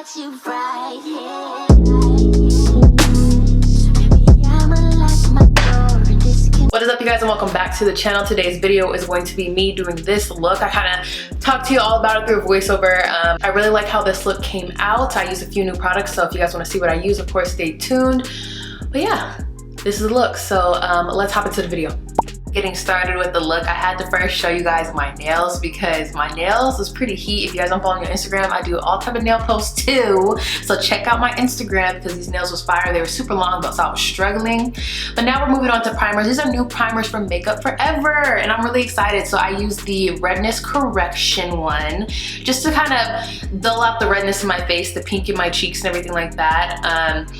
What is up, you guys, and welcome back to the channel. Today's video is going to be me doing this look. I kind of talked to you all about it through a voiceover. I really like how this look came out. I used a few new products, so if you guys want to see what I use, of course, stay tuned. But yeah, this is the look, so let's hop into the video. Getting started with the look, I had to first show you guys my nails because my nails was pretty heat. If you guys don't follow me on Instagram, I do all type of nail posts too. So check out my Instagram because these nails was fire. They were super long, but so I was struggling. But now we're moving on to primers. These are new primers from Makeup Forever, and I'm really excited. So I use the redness correction one just to kind of dull out the redness in my face, the pink in my cheeks and everything like that.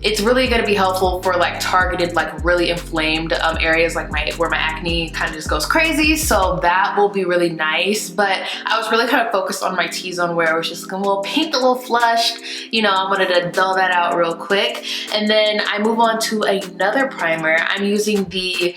It's really gonna be helpful for like targeted, like really inflamed areas like where my acne kind of just goes crazy. So that will be really nice. But I was really kind of focused on my T-zone where it was just looking a little pink, a little flushed. You know, I wanted to dull that out real quick. And then I move on to another primer. I'm using the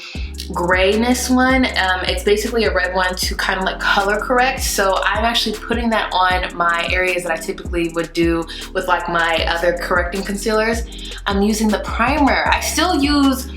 grayness one. It's basically a red one to kind of like color correct. So I'm actually putting that on my areas that I typically would do with like my other correcting concealers. I'm using the primer. I still use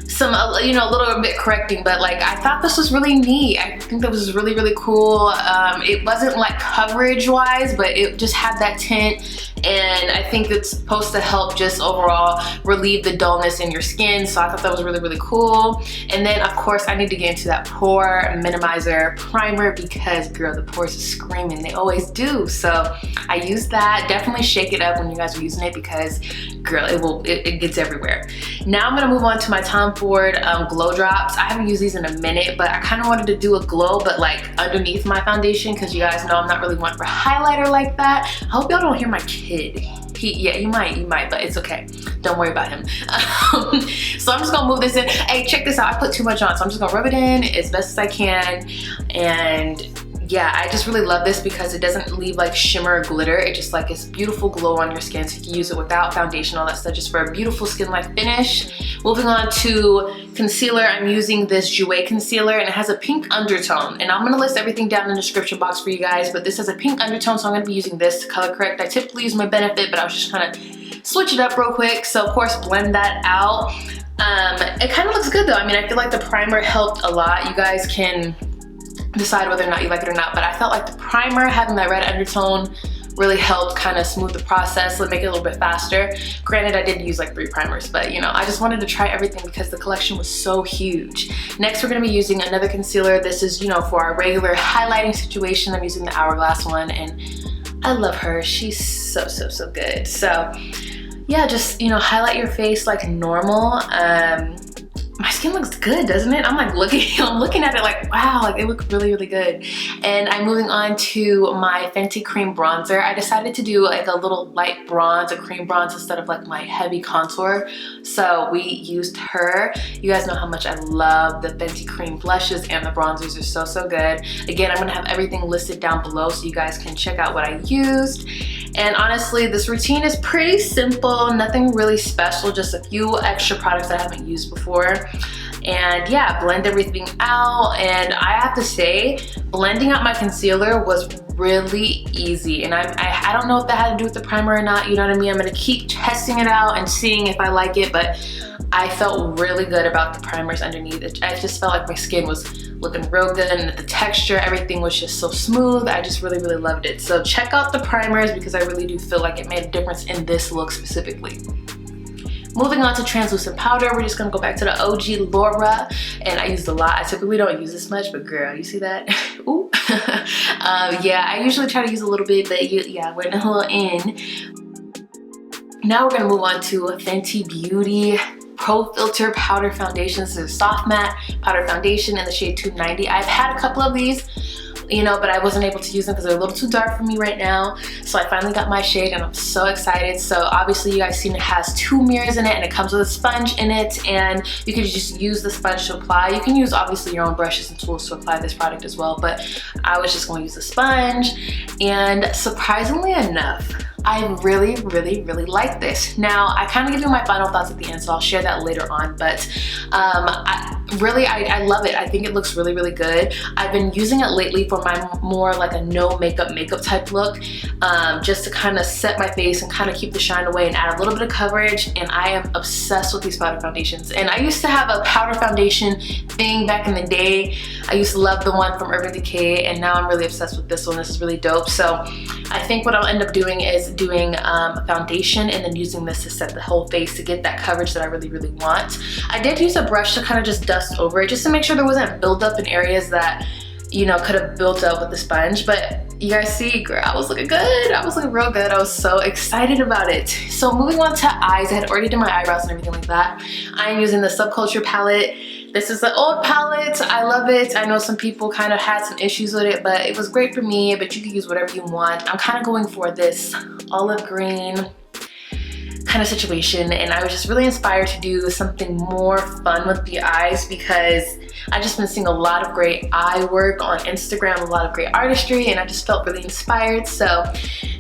some, you know, a little bit correcting, but like I thought this was really neat. I think that was really, really cool. It wasn't like coverage wise, but it just had that tint. And I think it's supposed to help just overall relieve the dullness in your skin. So I thought that was really, really cool. And then of course I need to get into that pore minimizer primer because girl, the pores are screaming. They always do. So I use that. Definitely shake it up when you guys are using it because girl, it gets everywhere. Now I'm gonna move on to my Tom Ford glow drops. I haven't used these in a minute, but I kind of wanted to do a glow, but like underneath my foundation because you guys know I'm not really one for highlighter like that. I hope y'all don't hear my kid. Yeah, you might, but it's okay. Don't worry about him. So I'm just gonna move this in. Hey, check this out. I put too much on, so I'm just gonna rub it in as best as I can. And yeah, I just really love this because it doesn't leave like shimmer or glitter. It just like it's beautiful glow on your skin. So you can use it without foundation, all that stuff, just for a beautiful skin-like finish. Moving on to concealer, I'm using this Jouer concealer and it has a pink undertone. And I'm gonna list everything down in the description box for you guys, but this has a pink undertone, so I'm gonna be using this to color correct. I typically use my Benefit, but I was just trying to switch it up real quick. So of course, blend that out. It kind of looks good though. I mean, I feel like the primer helped a lot. You guys can decide whether or not you like it or not, but I felt like the primer having that red undertone really helped kind of smooth the process, make it a little bit faster. Granted, I did use like 3 primers, but you know, I just wanted to try everything because the collection was so huge. Next, we're gonna be using another concealer. This is, you know, for our regular highlighting situation. I'm using the HourGlass one and I love her. She's so good. So yeah, just, you know, highlight your face like normal. My skin looks good, doesn't it? I'm like I'm looking at it like, wow, like it looks really, really good. And I'm moving on to my Fenty cream bronzer. I decided to do like a little light bronze, a cream bronze instead of like my heavy contour. So we used her. You guys know how much I love the Fenty cream blushes and the bronzers are so good. Again, I'm gonna have everything listed down below so you guys can check out what I used. And honestly, this routine is pretty simple, nothing really special, just a few extra products that I haven't used before. And yeah, blend everything out. And I have to say, blending out my concealer was really easy. And I don't know if that had to do with the primer or not, you know what I mean? I'm gonna keep testing it out and seeing if I like it, but I felt really good about the primers underneath. I just felt like my skin was looking real good and the texture, everything was just so smooth. I just really loved it. So check out the primers because I really do feel like it made a difference in this look specifically. Moving on to translucent powder, we're just gonna go back to the OG Laura, and I used a lot. I typically don't use this much, but girl, you see that? Ooh. Yeah, I usually try to use a little bit, but yeah, we're a little in. Now we're gonna move on to Fenty Beauty Pro Filt'R Powder Foundation. This is a soft matte powder foundation in the shade 290. I've had a couple of these, you know, but I wasn't able to use them because they're a little too dark for me right now. So I finally got my shade and I'm so excited. So obviously you guys seen it has 2 mirrors in it and it comes with a sponge in it, and you can just use the sponge to apply. You can use obviously your own brushes and tools to apply this product as well, but I was just going to use the sponge. And surprisingly enough, I really like this. Now, I kind of give you my final thoughts at the end, so I'll share that later on, but really, I love it. I think it looks really, really good. I've been using it lately for my more like a no makeup type look, just to kind of set my face and kind of keep the shine away and add a little bit of coverage. And I am obsessed with these powder foundations. And I used to have a powder foundation thing back in the day. I used to love the one from Urban Decay, and now I'm really obsessed with this one. This is really dope. So I think what I'll end up doing is doing a foundation and then using this to set the whole face to get that coverage that I really, really want. I did use a brush to kind of just dust over it just to make sure there wasn't buildup in areas that, you know, could have built up with the sponge. But you guys see, girl, I was looking good. I was looking real good. I was so excited about it. So moving on to eyes, I had already done my eyebrows and everything like that. I am using the Subculture palette. This is an old palette. I love it. I know some people kind of had some issues with it, but it was great for me. But you can use whatever you want. I'm kind of going for this olive green kind of situation, and I was just really inspired to do something more fun with the eyes because I've just been seeing a lot of great eye work on Instagram, a lot of great artistry, and I just felt really inspired. So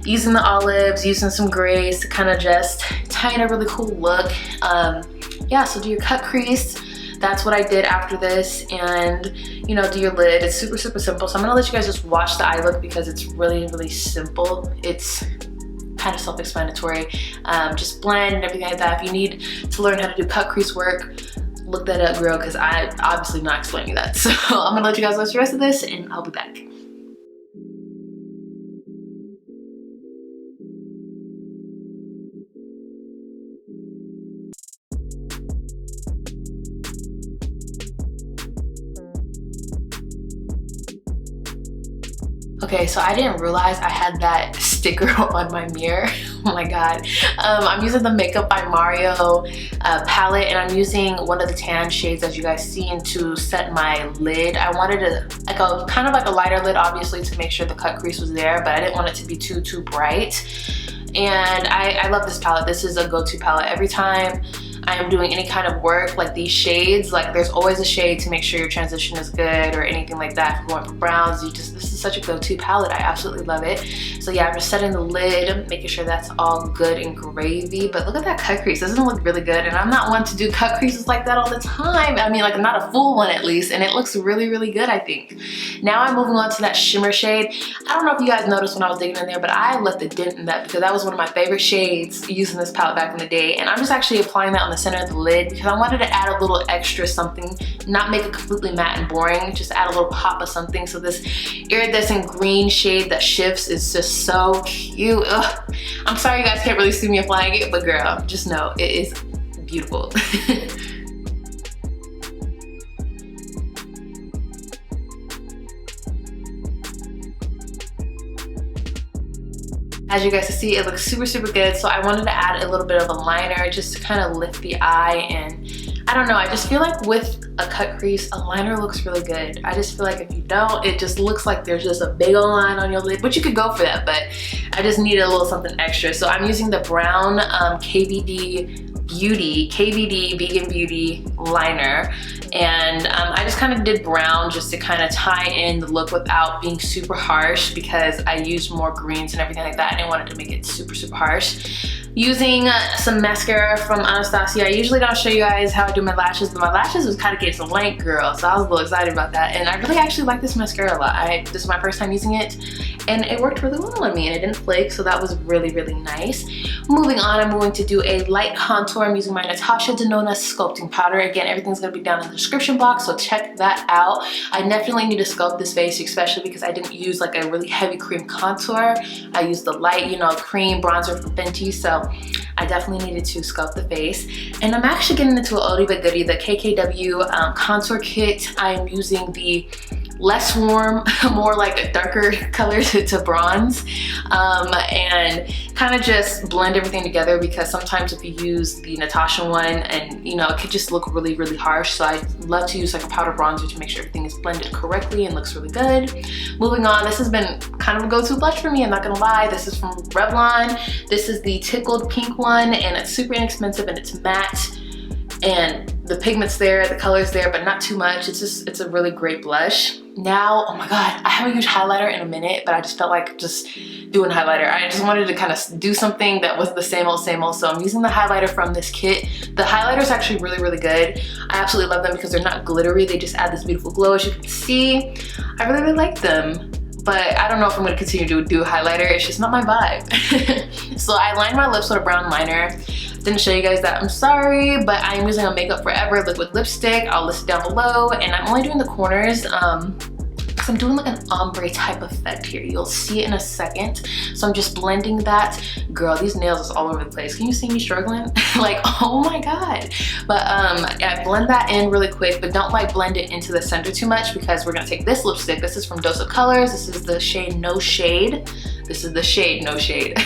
using the olives, using some grays to kind of just tie in a really cool look. Yeah, so do your cut crease. That's what I did after this, and you know, do your lid. It's super, super simple. So I'm gonna let you guys just watch the eye look because it's really, really simple. It's kind of self-explanatory. Just blend and everything like that. If you need to learn how to do cut crease work, look that up, girl, because I'm obviously not explaining that. So I'm gonna let you guys watch the rest of this and I'll be back. Okay, so I didn't realize I had that sticker on my mirror. Oh my god. I'm using the Makeup by Mario palette, and I'm using one of the tan shades, as you guys seen, to set my lid. I wanted like a kind of like a lighter lid, obviously, to make sure the cut crease was there, but I didn't want it to be too bright. And I love this palette. This is a go-to palette. Every time I am doing any kind of work, like these shades, like there's always a shade to make sure your transition is good or anything like that. If you're going for browns, this is such a go-to palette. I absolutely love it. So yeah, I'm just setting the lid, making sure that's all good and gravy. But look at that cut crease. Doesn't it look really good? And I'm not one to do cut creases like that all the time. I mean, like not a full one at least. And it looks really, really good, I think. Now I'm moving on to that shimmer shade. I don't know if you guys noticed when I was digging in there, but I left a dent in that because that was one of my favorite shades using this palette back in the day. And I'm just actually applying that on the center of the lid because I wanted to add a little extra something, not make it completely matte and boring, just add a little pop of something. So this iridescent green shade that shifts is just so cute. Ugh. I'm sorry you guys can't really see me applying it, but girl, just know it is beautiful. As you guys can see, it looks super, super good. So I wanted to add a little bit of a liner just to kind of lift the eye. And I don't know, I just feel like with a cut crease, a liner looks really good. I just feel like if you don't, it just looks like there's just a big old line on your lid, which you could go for that, but I just needed a little something extra. So I'm using the brown KVD Vegan Beauty liner, and I just kind of did brown just to kind of tie in the look without being super harsh because I used more greens and everything like that. I didn't want it to make it super, super harsh. Using some mascara from Anastasia. I usually don't show you guys how I do my lashes, but my lashes was kind of getting some length, girl, so I was a little excited about that. And I really actually like this mascara a lot. This is my first time using it, and it worked really well on me, and it didn't flake, so that was really, really nice. Moving on, I'm going to do a light contour. I'm using my Natasha Denona sculpting powder. Again, everything's going to be down in the description box, so check that out. I definitely need to sculpt this face, especially because I didn't use like a really heavy cream contour. I used the light, you know, cream bronzer from Fenty, so I definitely needed to sculpt the face. And I'm actually getting into an oldie but goodie, the KKW contour kit. I am using the less warm, more like a darker color to bronze, and kind of just blend everything together because sometimes if you use the Natasha one, and you know, it could just look really, really harsh. So I love to use like a powder bronzer to make sure everything is blended correctly and looks really good. Moving on, this has been kind of a go-to blush for me, I'm not gonna lie. This is from Revlon. This is the Tickled pink one, and it's super inexpensive and it's matte. And the pigment's there, the color's there, but not too much. It's a really great blush. Now, oh my God, I haven't used highlighter in a minute, but I just felt like just doing highlighter. I just wanted to kind of do something that was the same old, so I'm using the highlighter from this kit. The highlighter is actually really, really good. I absolutely love them because they're not glittery. They just add this beautiful glow, as you can see. I really, really like them. But I don't know if I'm gonna continue to do a highlighter. It's just not my vibe. So I lined my lips with a brown liner. Didn't show you guys that, I'm sorry, but I'm using a Makeup Forever liquid lipstick. I'll list it down below, and I'm only doing the corners because I'm doing like an ombre type effect here. You'll see it in a second. So I'm just blending that. Girl, these nails is all over the place. Can you see me struggling? Like, oh my God. But yeah, blend that in really quick, but don't like blend it into the center too much because we're gonna take this lipstick. This is from Dose of Colors. This is the shade No Shade. This is the shade No Shade.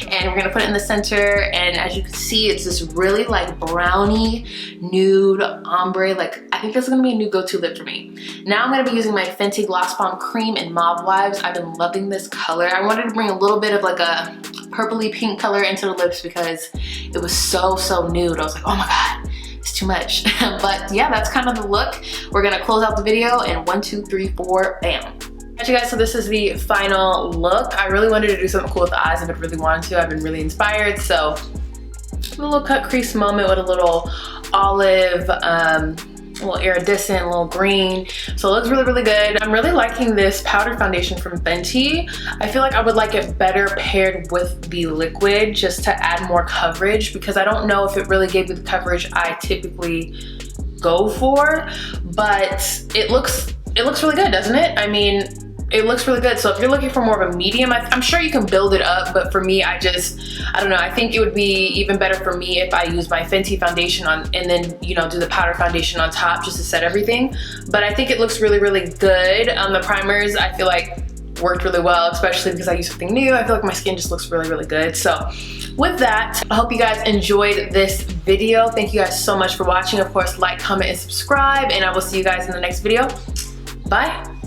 And we're gonna put it in the center, and as you can see, it's this really like brownie, nude, ombre. Like, I think this is gonna be a new go-to lip for me. Now I'm gonna be using my Fenty Gloss Bomb Cream in Mauve Vibes. I've been loving this color. I wanted to bring a little bit of like a purpley pink color into the lips because it was so nude. I was like, oh my God, it's too much. But yeah, that's kind of the look. We're gonna close out the video in 1, 2, 3, 4, bam. Alright, you guys, so this is the final look. I really wanted to do something cool with the eyes. I've really wanted to. I've been really inspired. So a little cut crease moment with a little olive, a little iridescent, a little green. So it looks really, really good. I'm really liking this powder foundation from Fenty. I feel like I would like it better paired with the liquid just to add more coverage, because I don't know if it really gave me the coverage I typically go for, but it looks really good, doesn't it? I mean, it looks really good. So if you're looking for more of a medium, I'm sure you can build it up, but for me, I don't know. I think it would be even better for me if I use my Fenty foundation on and then, you know, do the powder foundation on top just to set everything. But I think it looks really, really good. The primers, I feel like worked really well, especially because I use something new. I feel like my skin just looks really, really good. So with that, I hope you guys enjoyed this video. Thank you guys so much for watching. Of course, like, comment, and subscribe, and I will see you guys in the next video. Bye.